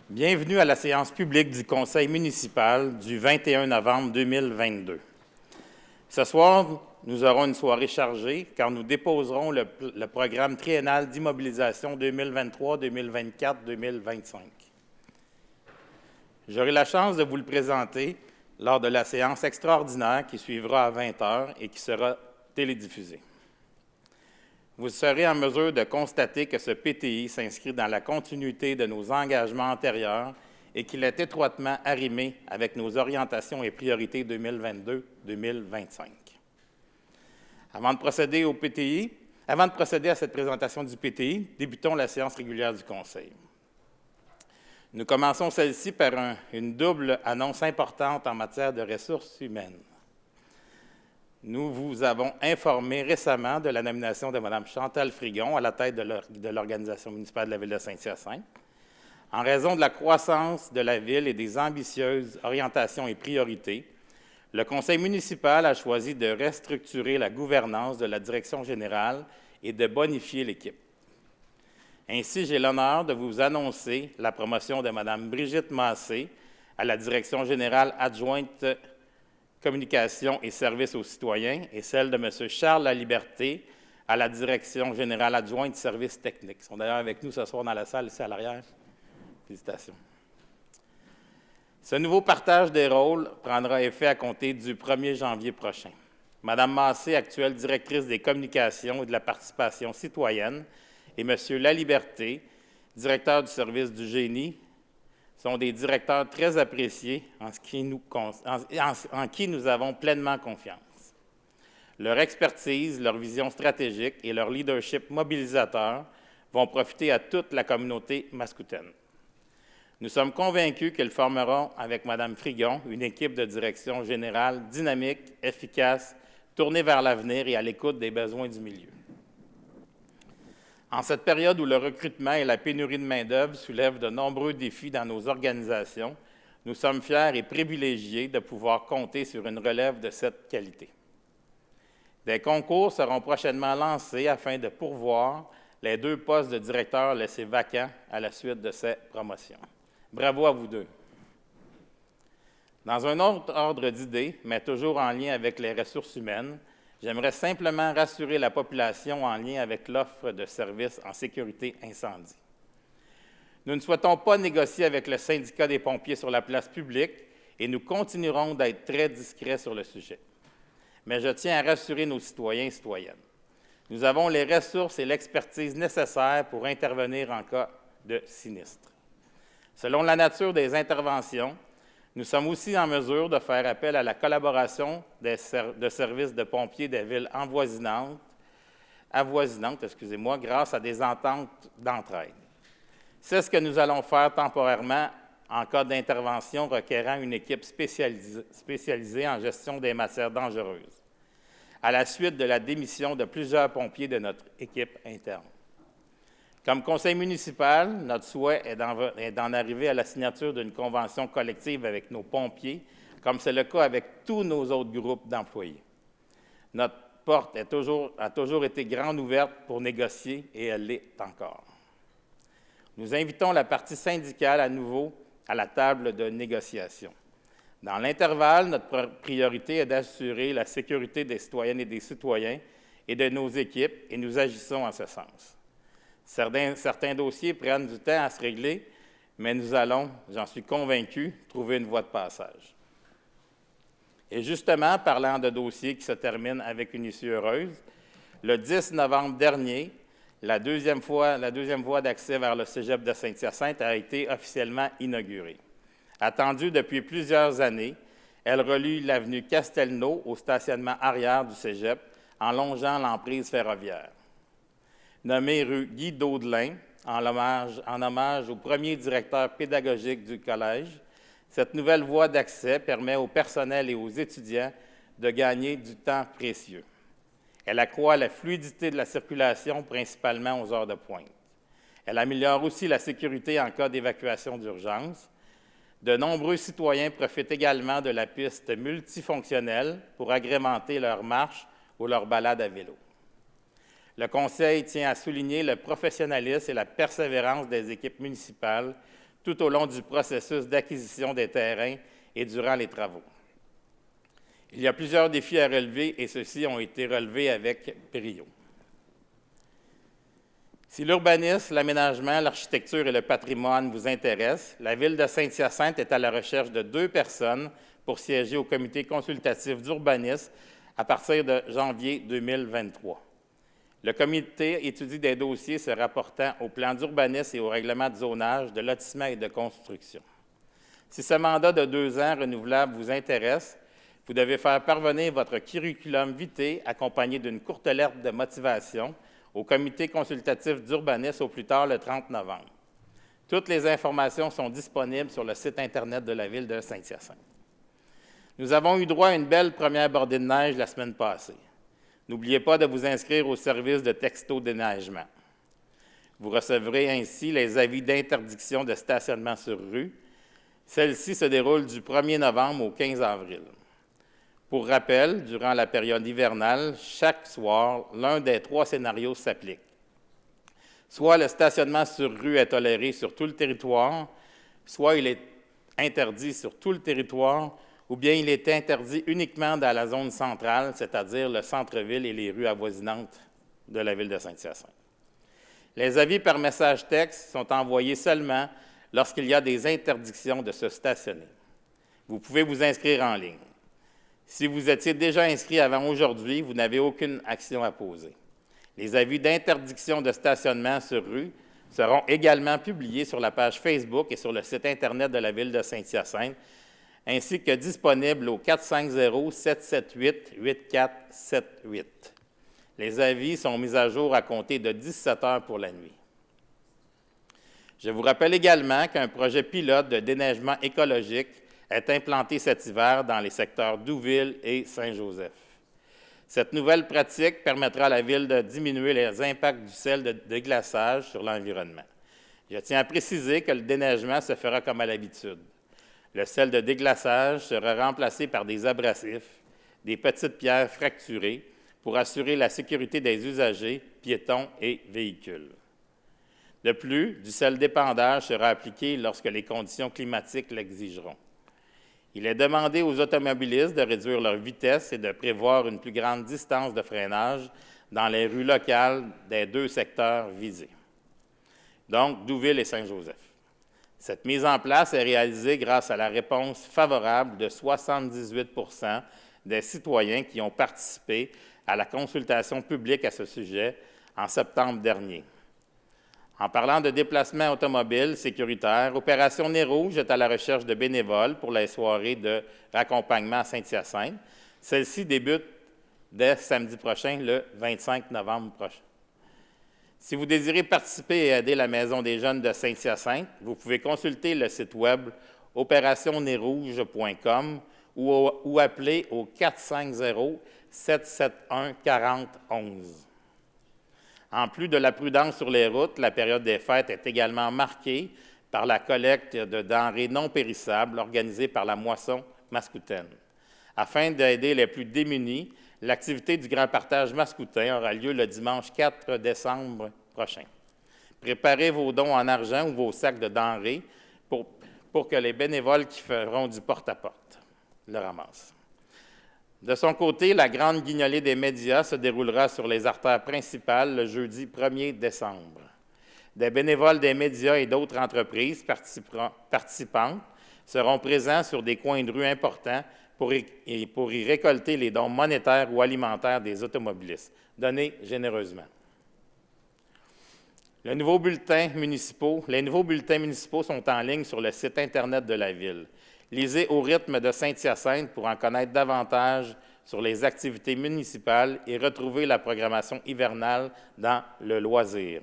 Bienvenue à la séance publique du Conseil municipal du 21 novembre 2022. Ce soir, nous aurons une soirée chargée car nous déposerons le programme triennal d'immobilisation 2023, 2024, 2025. J'aurai la chance de vous le présenter lors de la séance extraordinaire qui suivra à 20 h et qui sera télédiffusée. Vous serez en mesure de constater que ce PTI s'inscrit dans la continuité de nos engagements antérieurs et qu'il est étroitement arrimé avec nos orientations et priorités 2022-2025. Avant de procéder à cette présentation du PTI, débutons la séance régulière du Conseil. Nous commençons celle-ci par une double annonce importante en matière de ressources humaines. Nous vous avons informé récemment de la nomination de Mme Chantal Frigon à la tête de l'Organisation municipale de la Ville de Saint-Hyacinthe. En raison de la croissance de la Ville et des ambitieuses orientations et priorités, le Conseil municipal a choisi de restructurer la gouvernance de la direction générale et de bonifier l'équipe. Ainsi, j'ai l'honneur de vous annoncer la promotion de Mme Brigitte Massé à la direction générale adjointe communication et services aux citoyens et celle de M. Charles Laliberté à la direction générale adjointe services techniques. Ils sont d'ailleurs avec nous ce soir dans la salle, ici à l'arrière. Félicitations. Ce nouveau partage des rôles prendra effet à compter du 1er janvier prochain. Mme Massé, actuelle directrice des communications et de la participation citoyenne, et M. Laliberté, directeur du service du génie, sont des directeurs très appréciés en qui nous avons pleinement confiance. Leur expertise, leur vision stratégique et leur leadership mobilisateur vont profiter à toute la communauté mascoutaine. Nous sommes convaincus qu'ils formeront avec Mme Frigon une équipe de direction générale dynamique, efficace, tournée vers l'avenir et à l'écoute des besoins du milieu. En cette période où le recrutement et la pénurie de main-d'œuvre soulèvent de nombreux défis dans nos organisations, nous sommes fiers et privilégiés de pouvoir compter sur une relève de cette qualité. Des concours seront prochainement lancés afin de pourvoir les 2 postes de directeur laissés vacants à la suite de ces promotions. Bravo à vous 2. Dans un autre ordre d'idées, mais toujours en lien avec les ressources humaines, j'aimerais simplement rassurer la population en lien avec l'offre de services en sécurité incendie. Nous ne souhaitons pas négocier avec le syndicat des pompiers sur la place publique et nous continuerons d'être très discrets sur le sujet. Mais je tiens à rassurer nos citoyens et citoyennes. Nous avons les ressources et l'expertise nécessaires pour intervenir en cas de sinistre. Selon la nature des interventions, nous sommes aussi en mesure de faire appel à la collaboration de services de pompiers des villes avoisinantes, grâce à des ententes d'entraide. C'est ce que nous allons faire temporairement en cas d'intervention requérant une équipe spécialisée en gestion des matières dangereuses, à la suite de la démission de plusieurs pompiers de notre équipe interne. Comme conseil municipal, notre souhait est d'en arriver à la signature d'une convention collective avec nos pompiers, comme c'est le cas avec tous nos autres groupes d'employés. Notre porte a toujours été grande ouverte pour négocier et elle l'est encore. Nous invitons la partie syndicale à nouveau à la table de négociation. Dans l'intervalle, notre priorité est d'assurer la sécurité des citoyennes et des citoyens et de nos équipes et nous agissons en ce sens. Certains dossiers prennent du temps à se régler, mais nous allons, j'en suis convaincu, trouver une voie de passage. Et justement, parlant de dossiers qui se terminent avec une issue heureuse, le 10 novembre dernier, la deuxième voie d'accès vers le cégep de Saint-Hyacinthe a été officiellement inaugurée. Attendue depuis plusieurs années, elle relie l'avenue Castelnau au stationnement arrière du cégep en longeant l'emprise ferroviaire. Nommée rue Guy Daudelin, en hommage au premier directeur pédagogique du collège, cette nouvelle voie d'accès permet au personnel et aux étudiants de gagner du temps précieux. Elle accroît la fluidité de la circulation, principalement aux heures de pointe. Elle améliore aussi la sécurité en cas d'évacuation d'urgence. De nombreux citoyens profitent également de la piste multifonctionnelle pour agrémenter leur marche ou leur balade à vélo. Le Conseil tient à souligner le professionnalisme et la persévérance des équipes municipales tout au long du processus d'acquisition des terrains et durant les travaux. Il y a plusieurs défis à relever et ceux-ci ont été relevés avec brio. Si l'urbanisme, l'aménagement, l'architecture et le patrimoine vous intéressent, la Ville de Saint-Hyacinthe est à la recherche de 2 personnes pour siéger au comité consultatif d'urbanisme à partir de janvier 2023. Le comité étudie des dossiers se rapportant au plan d'urbanisme et au règlement de zonage, de lotissement et de construction. Si ce mandat de 2 ans renouvelable vous intéresse, vous devez faire parvenir votre curriculum vitae accompagné d'une courte lettre de motivation au comité consultatif d'urbanisme au plus tard le 30 novembre. Toutes les informations sont disponibles sur le site Internet de la Ville de Saint-Hyacinthe. Nous avons eu droit à une belle première bordée de neige la semaine passée. N'oubliez pas de vous inscrire au service de texto-déneigement. Vous recevrez ainsi les avis d'interdiction de stationnement sur rue. Celle-ci se déroule du 1er novembre au 15 avril. Pour rappel, durant la période hivernale, chaque soir, l'un des 3 scénarios s'applique. Soit le stationnement sur rue est toléré sur tout le territoire, soit il est interdit sur tout le territoire, ou bien il est interdit uniquement dans la zone centrale, c'est-à-dire le centre-ville et les rues avoisinantes de la Ville de Saint-Hyacinthe. Les avis par message texte sont envoyés seulement lorsqu'il y a des interdictions de se stationner. Vous pouvez vous inscrire en ligne. Si vous étiez déjà inscrit avant aujourd'hui, vous n'avez aucune action à poser. Les avis d'interdiction de stationnement sur rue seront également publiés sur la page Facebook et sur le site Internet de la Ville de Saint-Hyacinthe, ainsi que disponibles au 450-778-8478. Les avis sont mis à jour à compter de 17 heures pour la nuit. Je vous rappelle également qu'un projet pilote de déneigement écologique est implanté cet hiver dans les secteurs Douville et Saint-Joseph. Cette nouvelle pratique permettra à la Ville de diminuer les impacts du sel de déglaçage sur l'environnement. Je tiens à préciser que le déneigement se fera comme à l'habitude. Le sel de déglaçage sera remplacé par des abrasifs, des petites pierres fracturées pour assurer la sécurité des usagers, piétons et véhicules. De plus, du sel d'épandage sera appliqué lorsque les conditions climatiques l'exigeront. Il est demandé aux automobilistes de réduire leur vitesse et de prévoir une plus grande distance de freinage dans les rues locales des 2 secteurs visés, donc Douville et Saint-Joseph. Cette mise en place est réalisée grâce à la réponse favorable de 78 % des citoyens qui ont participé à la consultation publique à ce sujet en septembre dernier. En parlant de déplacement automobile sécuritaire, Opération Nez Rouge est à la recherche de bénévoles pour les soirées de raccompagnement à Saint-Hyacinthe. Celle-ci débute dès samedi prochain, le 25 novembre prochain. Si vous désirez participer et aider la Maison des jeunes de Saint-Hyacinthe, vous pouvez consulter le site web opérationnezrouge.com ou appeler au 450-771-4011. En plus de la prudence sur les routes, la période des fêtes est également marquée par la collecte de denrées non périssables organisée par la Moisson Mascoutaine. Afin d'aider les plus démunis, l'activité du Grand Partage Mascoutin aura lieu le dimanche 4 décembre prochain. Préparez vos dons en argent ou vos sacs de denrées pour que les bénévoles qui feront du porte-à-porte le ramassent. De son côté, la grande guignolée des médias se déroulera sur les artères principales le jeudi 1er décembre. Des bénévoles des médias et d'autres entreprises participantes seront présents sur des coins de rue importants pour y récolter les dons monétaires ou alimentaires des automobilistes. Donnez généreusement. Les nouveaux bulletins municipaux sont en ligne sur le site Internet de la Ville. Lisez au rythme de Saint-Hyacinthe pour en connaître davantage sur les activités municipales et retrouver la programmation hivernale dans le loisir.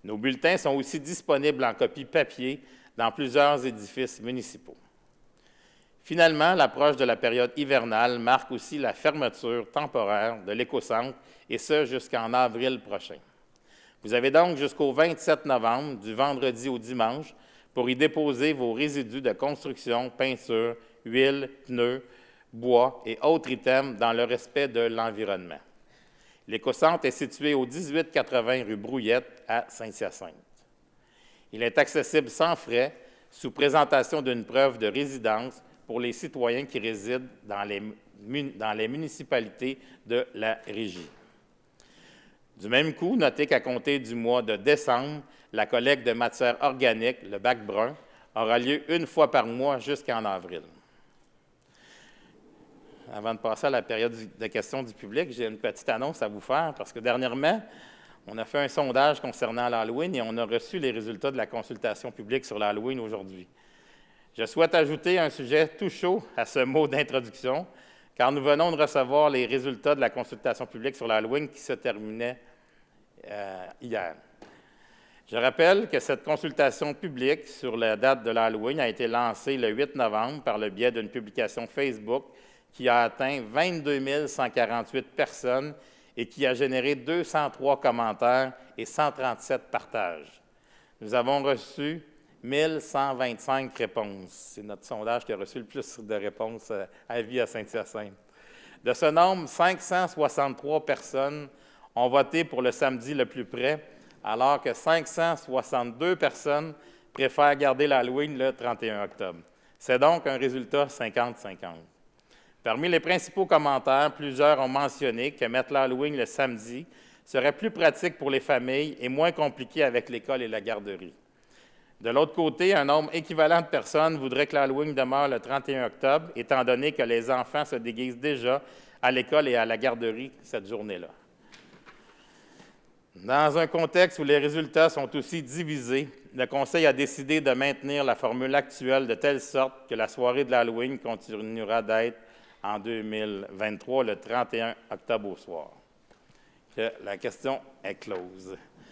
Nos bulletins sont aussi disponibles en copie papier dans plusieurs édifices municipaux. Finalement, l'approche de la période hivernale marque aussi la fermeture temporaire de l'écocentre, et ce jusqu'en avril prochain. Vous avez donc jusqu'au 27 novembre, du vendredi au dimanche, pour y déposer vos résidus de construction, peinture, huile, pneus, bois et autres items dans le respect de l'environnement. L'écocentre est situé au 1880 rue Brouillette à Saint-Hyacinthe. Il est accessible sans frais sous présentation d'une preuve de résidence pour les citoyens qui résident dans les municipalités de la régie. Du même coup, notez qu'à compter du mois de décembre, la collecte de matières organiques, le bac brun, aura lieu une fois par mois jusqu'en avril. Avant de passer à la période de questions du public, j'ai une petite annonce à vous faire parce que dernièrement, on a fait un sondage concernant l'Halloween et on a reçu les résultats de la consultation publique sur l'Halloween aujourd'hui. Je souhaite ajouter un sujet tout chaud à ce mot d'introduction, car nous venons de recevoir les résultats de la consultation publique sur l'Halloween qui se terminait hier. Je rappelle que cette consultation publique sur la date de l'Halloween a été lancée le 8 novembre par le biais d'une publication Facebook qui a atteint 22 148 personnes et qui a généré 203 commentaires et 137 partages. Nous avons reçu 1125 réponses. C'est notre sondage qui a reçu le plus de réponses à vie à Saint-Hyacinthe. De ce nombre, 563 personnes ont voté pour le samedi le plus près, alors que 562 personnes préfèrent garder l'Halloween le 31 octobre. C'est donc un résultat 50-50. Parmi les principaux commentaires, plusieurs ont mentionné que mettre l'Halloween le samedi serait plus pratique pour les familles et moins compliqué avec l'école et la garderie. De l'autre côté, un nombre équivalent de personnes voudrait que l'Halloween demeure le 31 octobre, étant donné que les enfants se déguisent déjà à l'école et à la garderie cette journée-là. Dans un contexte où les résultats sont aussi divisés, le Conseil a décidé de maintenir la formule actuelle de telle sorte que la soirée de l'Halloween continuera d'être en 2023, le 31 octobre au soir. La question est close.